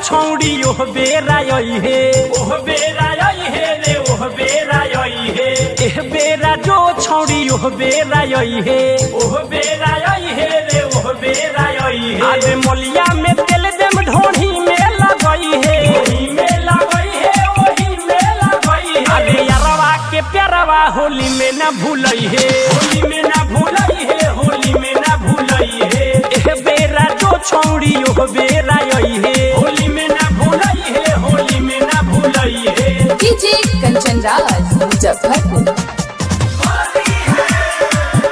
छौड़ी ओह बेरा आई हे, ओह बेरा आई हे रे, ओह बेरा आई हे। एह बेरा जो छौड़ी ओह बेरा आई हे, ओह बेरा आई हे रे, ओह बेरा आई हे। आबे मोलिया में तेल देम ढोढ़ी में लगई हे, ढोढ़ी में लगई हे, ओही में लगई हे। आबे यारवा के प्यारवा होली में न भूलई हे, होली में न भूलई हे, होली में न भूलई हे। एह बेरा जो छौड़ी ओह बेरा आई हे, होली में न भूलई हे, होली में न भूलई हे। DJ Kanchan Raj Muzaffarpur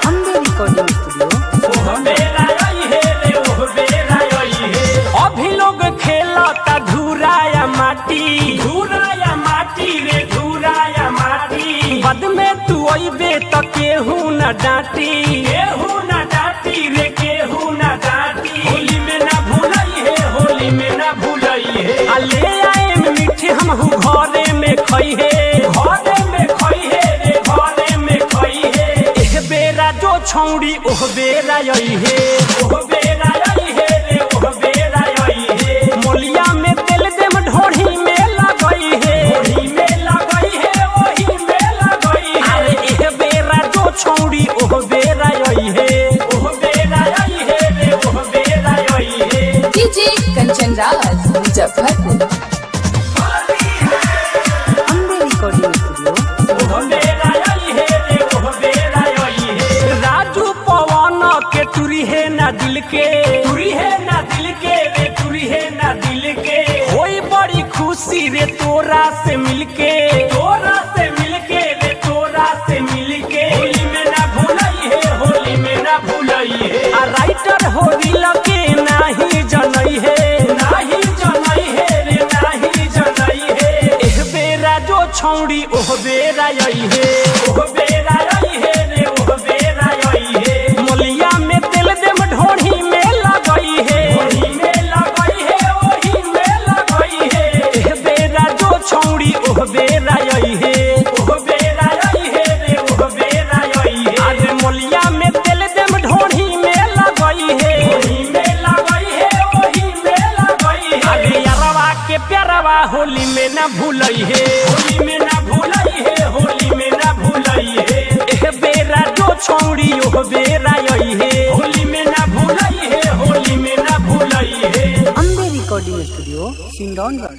Ambe recording studio. ओह बेरा आई हे रे, ओह बेरा आई हे। अभी लोग खेलता धुराया माटी, धुराया माटी रे, धुराया माटी। बाद में तू अइबे त केहू न डांटी, केहू न डांटी रे, केहू न डांटी। होली में न भूलई हे, होली में न भूलई हे। आ ले आए मीठे हमहू घरे में खई हे, घरे में खई हे रे, घरे में खई हे। एह बेरा जो छौड़ी ओह बेरा आई हे, ओह बेरा आई हे रे, ओह बेरा आई हे। मोलिया में तेल देम ढोढ़ी में लगई हे, ढोढ़ी में लगई हे, ओही में लगई हे। अरे एह बेरा जो छौड़ी ओह बेरा आई हे, ओह बेरा आई हे रे, ओह बेरा आई हे। DJ Kanchan Raj Muzaffarpur Ambe recording studio. ओह बेरा आई हे रे, ओह बेरा आई हे। राजू पवन के तुरी है ना दिल के, तुरी है ना दिल के रे, तुरी है ना दिल के। होई बड़ी खुशी रे तोरा से मिलके, तोरा से मिलके रे, तोरा से मिलके। होली में ना भूलई हे, होली में ना भूलई हे। आ राइटर होली लगे नाही जनई हे, नाही जनई हे रे, नाही जनई हे। एह बेरा जो छौड़ी ओह बेरा आई हे, ओह बेरा आई हे रे, ओह बेरा आई हे। मोलिया में तेल देम ढोढ़ी में लगई हे, ढोढ़ी में लगई हे, ओही में लगई हे। एह बेरा जो छौड़ी ओह बेरा आई हे, ओह बेरा आई हे रे, ओह बेरा आई हे। आज मोलिया में तेल देम ढोढ़ी में लगई हे, ढोढ़ी में लगई हे, ओही में लगई हे। आगे यारवा के प्यारवा होली में न भूलई हे, होली में न भूलई हे, होली में न भूलई हे। एह बेरा जो छौड़ी ओह बेरा आई हे, होली में न भूलई हे, होली में न भूलई हे। Ambe recording studio सिंगरौनगढ़।